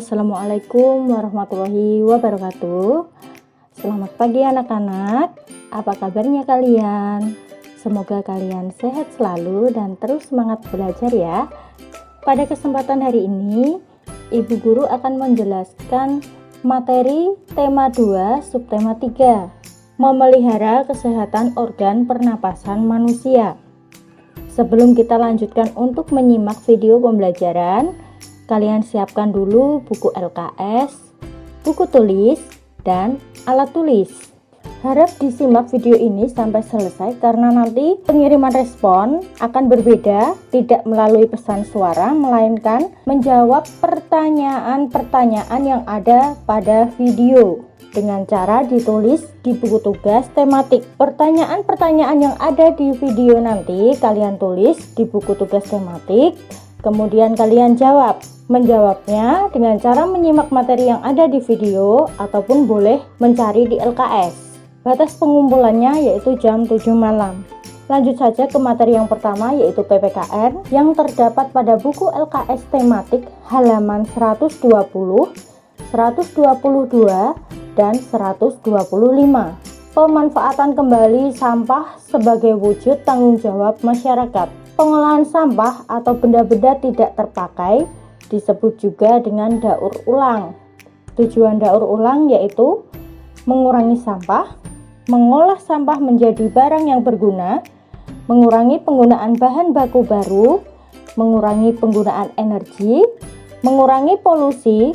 Assalamualaikum warahmatullahi wabarakatuh. Selamat pagi anak-anak. Apa kabarnya kalian? Semoga kalian sehat selalu dan terus semangat belajar ya. Pada kesempatan hari ini, Ibu Guru akan menjelaskan materi tema 2 subtema 3, memelihara kesehatan organ pernapasan manusia. Sebelum kita lanjutkan untuk menyimak video pembelajaran, kalian siapkan dulu buku LKS, buku tulis, dan alat tulis. Harap disimak video ini sampai selesai karena nanti pengiriman respon akan berbeda, tidak melalui pesan suara, melainkan menjawab pertanyaan-pertanyaan yang ada pada video dengan cara ditulis di buku tugas tematik. Pertanyaan-pertanyaan yang ada di video nanti kalian tulis di buku tugas tematik, kemudian kalian jawab. Menjawabnya dengan cara menyimak materi yang ada di video ataupun boleh mencari di LKS. Batas pengumpulannya yaitu jam 7 malam. Lanjut saja ke materi yang pertama yaitu PPKN yang terdapat pada buku LKS tematik halaman 120, 122, dan 125. Pemanfaatan kembali sampah sebagai wujud tanggung jawab masyarakat. Pengolahan sampah atau benda-benda tidak terpakai disebut juga dengan daur ulang. Tujuan daur ulang yaitu mengurangi sampah, mengolah sampah menjadi barang yang berguna, mengurangi penggunaan bahan baku baru, mengurangi penggunaan energi, mengurangi polusi,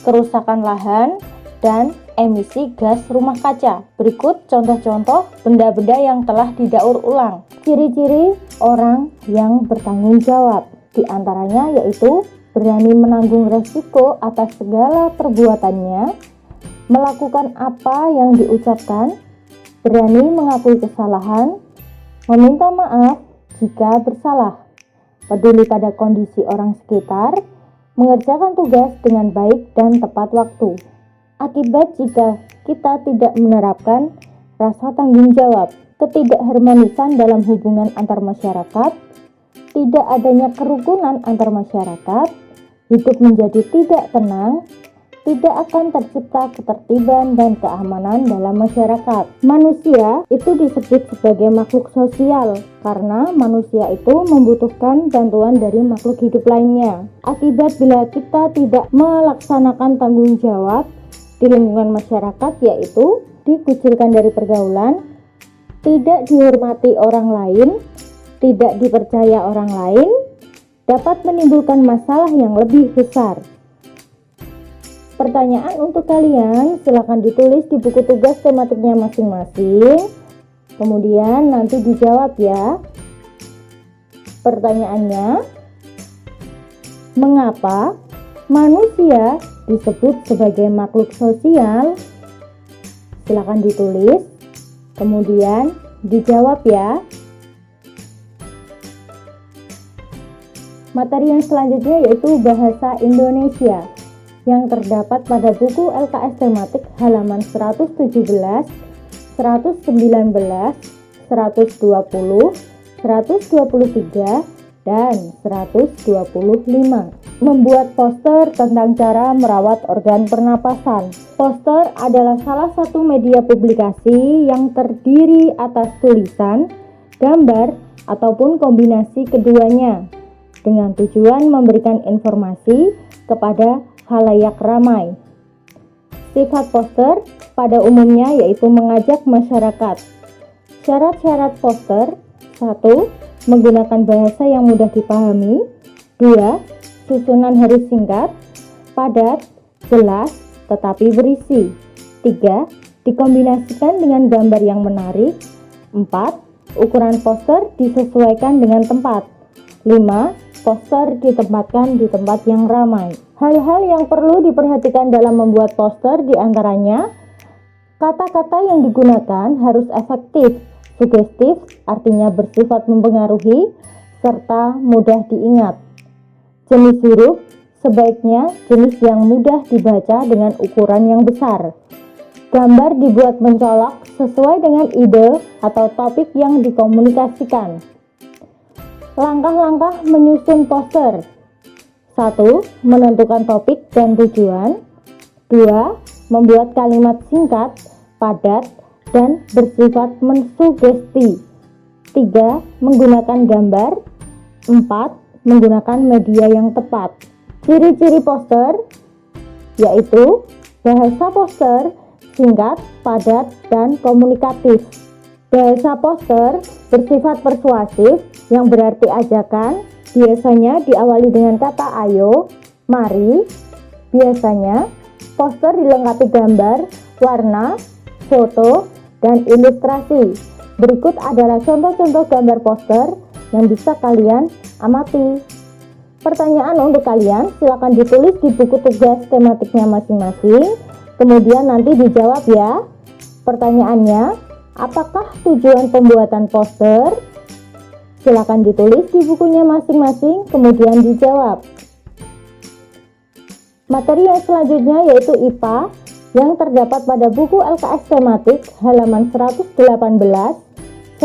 kerusakan lahan, dan emisi gas rumah kaca. Berikut contoh-contoh benda-benda yang telah didaur ulang. Ciri-ciri orang yang bertanggung jawab, di antaranya yaitu berani menanggung resiko atas segala perbuatannya, melakukan apa yang diucapkan, berani mengakui kesalahan, meminta maaf jika bersalah, peduli pada kondisi orang sekitar, mengerjakan tugas dengan baik dan tepat waktu. Akibat jika kita tidak menerapkan rasa tanggung jawab, ketidakharmonisan dalam hubungan antar masyarakat, tidak adanya kerukunan antar masyarakat, hidup menjadi tidak tenang, tidak akan tercipta ketertiban dan keamanan dalam masyarakat. Manusia itu disebut sebagai makhluk sosial karena manusia itu membutuhkan bantuan dari makhluk hidup lainnya. Akibat bila kita tidak melaksanakan tanggung jawab di lingkungan masyarakat yaitu dikucilkan dari pergaulan, tidak dihormati orang lain, tidak dipercaya orang lain, dapat menimbulkan masalah yang lebih besar. Pertanyaan untuk kalian silakan ditulis di buku tugas tematiknya masing-masing, kemudian nanti dijawab ya. Pertanyaannya, mengapa manusia disebut sebagai makhluk sosial? Silakan ditulis, kemudian dijawab ya. Materi yang selanjutnya yaitu bahasa Indonesia yang terdapat pada buku LKS tematik halaman 117, 119, 120, 123, dan 125. Membuat poster tentang cara merawat organ pernapasan. Poster adalah salah satu media publikasi yang terdiri atas tulisan, gambar, ataupun kombinasi keduanya, dengan tujuan memberikan informasi kepada khalayak ramai. Sifat poster pada umumnya yaitu mengajak masyarakat. Syarat-syarat poster: 1. Menggunakan bahasa yang mudah dipahami. 2. Susunan harus singkat, padat, jelas, tetapi berisi. 3. Dikombinasikan dengan gambar yang menarik. 4. Ukuran poster disesuaikan dengan tempat. 5. Poster ditempatkan di tempat yang ramai. Hal-hal yang perlu diperhatikan dalam membuat poster diantaranya, kata-kata yang digunakan harus efektif, sugestif, artinya bersifat mempengaruhi, serta mudah diingat. Jenis huruf sebaiknya jenis yang mudah dibaca dengan ukuran yang besar. Gambar dibuat mencolok sesuai dengan ide atau topik yang dikomunikasikan. Langkah-langkah menyusun poster. 1. Menentukan topik dan tujuan. 2. Membuat kalimat singkat, padat, dan bersifat mensugesti. 3. Menggunakan gambar. 4. Menggunakan media yang tepat. Ciri-ciri poster yaitu bahasa poster singkat, padat, dan komunikatif. Bahasa poster bersifat persuasif yang berarti ajakan, biasanya diawali dengan kata ayo, mari. Biasanya poster dilengkapi gambar, warna, foto, dan ilustrasi. Berikut adalah contoh-contoh gambar poster yang bisa kalian amati. Pertanyaan untuk kalian, silakan ditulis di buku tugas tematiknya masing-masing, kemudian nanti dijawab ya. Pertanyaannya, apakah tujuan pembuatan poster? Silakan ditulis di bukunya masing-masing, kemudian dijawab. Materi yang selanjutnya yaitu IPA yang terdapat pada buku LKS tematik halaman 118, 119,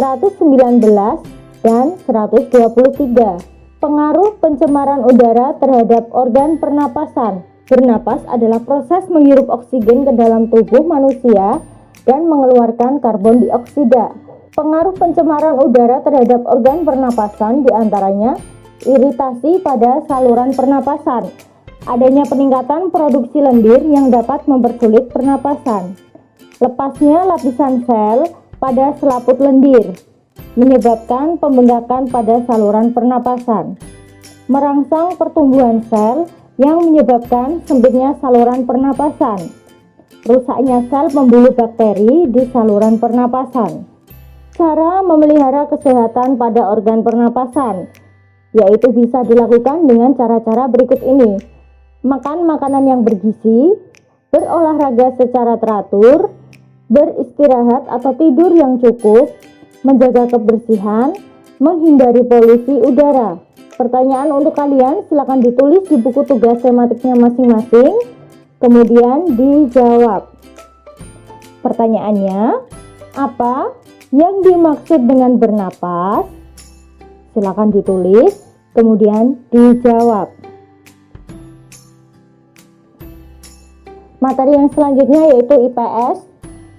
dan 123. Pengaruh pencemaran udara terhadap organ pernapasan. Bernapas adalah proses menghirup oksigen ke dalam tubuh manusia dan mengeluarkan karbon dioksida. Pengaruh pencemaran udara terhadap organ pernapasan diantaranya iritasi pada saluran pernapasan, adanya peningkatan produksi lendir yang dapat mempersulit pernapasan, lepasnya lapisan sel pada selaput lendir, menyebabkan pembengkakan pada saluran pernapasan, merangsang pertumbuhan sel yang menyebabkan sempitnya saluran pernapasan, rusaknya sel pembuluh bakteri di saluran pernapasan. Cara memelihara kesehatan pada organ pernapasan, yaitu bisa dilakukan dengan cara-cara berikut ini. Makan makanan yang bergizi, berolahraga secara teratur, beristirahat atau tidur yang cukup, menjaga kebersihan, menghindari polusi udara. Pertanyaan untuk kalian silakan ditulis di buku tugas tematiknya masing-masing, kemudian dijawab. Pertanyaannya, apa yang dimaksud dengan bernapas? Silakan ditulis, kemudian dijawab. Materi yang selanjutnya yaitu IPS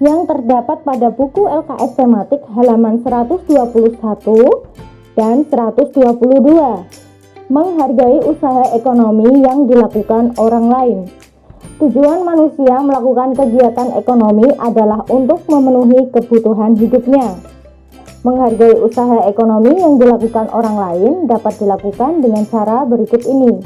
yang terdapat pada buku LKS tematik halaman 121 dan 122. Menghargai usaha ekonomi yang dilakukan orang lain. Tujuan manusia melakukan kegiatan ekonomi adalah untuk memenuhi kebutuhan hidupnya. Menghargai usaha ekonomi yang dilakukan orang lain dapat dilakukan dengan cara berikut ini.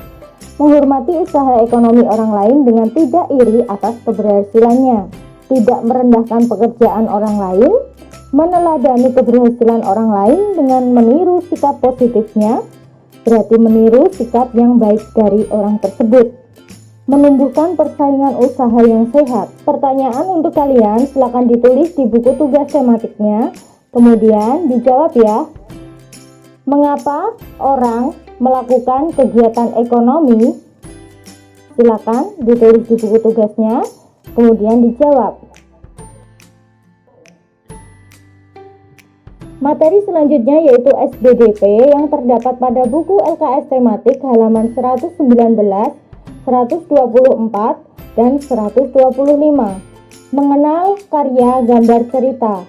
Menghormati usaha ekonomi orang lain dengan tidak iri atas keberhasilannya, tidak merendahkan pekerjaan orang lain, meneladani keberhasilan orang lain dengan meniru sikap positifnya, berarti meniru sikap yang baik dari orang tersebut. Menumbuhkan persaingan usaha yang sehat. Pertanyaan untuk kalian silakan ditulis di buku tugas tematiknya, kemudian dijawab ya. Mengapa orang melakukan kegiatan ekonomi? Silakan ditulis di buku tugasnya, kemudian dijawab. Materi selanjutnya yaitu SBDP yang terdapat pada buku LKS tematik halaman 119, 124, dan 125. Mengenal karya gambar cerita.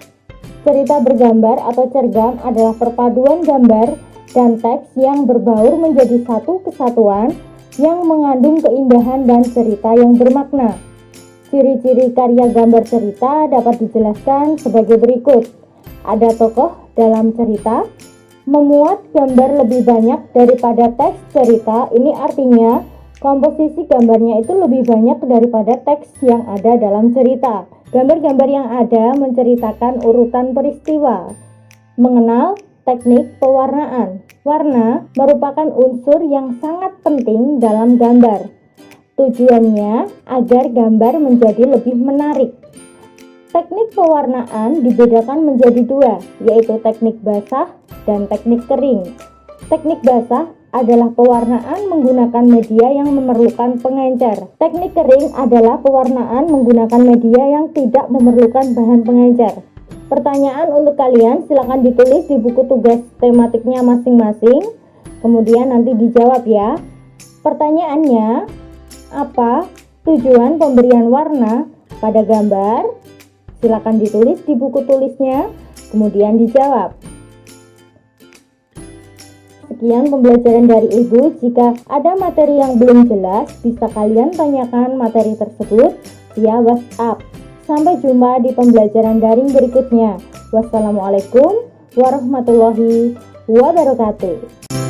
Cerita bergambar atau cergam adalah perpaduan gambar dan teks yang berbaur menjadi satu kesatuan yang mengandung keindahan dan cerita yang bermakna. Ciri-ciri karya gambar cerita dapat dijelaskan sebagai berikut. Ada tokoh dalam cerita, memuat gambar lebih banyak daripada teks cerita. Ini artinya komposisi gambarnya itu lebih banyak daripada teks yang ada dalam cerita. Gambar-gambar yang ada menceritakan urutan peristiwa. Mengenal teknik pewarnaan. Warna merupakan unsur yang sangat penting dalam gambar. Tujuannya agar gambar menjadi lebih menarik. Teknik pewarnaan dibedakan menjadi dua, yaitu teknik basah dan teknik kering. Teknik basah adalah pewarnaan menggunakan media yang memerlukan pengencer. Teknik kering adalah pewarnaan menggunakan media yang tidak memerlukan bahan pengencer. Pertanyaan untuk kalian silakan ditulis di buku tugas tematiknya masing-masing, kemudian nanti dijawab ya. Pertanyaannya, apa tujuan pemberian warna pada gambar? Silakan ditulis di buku tulisnya, kemudian dijawab. Sekian pembelajaran dari Ibu. Jika ada materi yang belum jelas, bisa kalian tanyakan materi tersebut via WhatsApp. Sampai jumpa di pembelajaran daring berikutnya. Wassalamualaikum warahmatullahi wabarakatuh.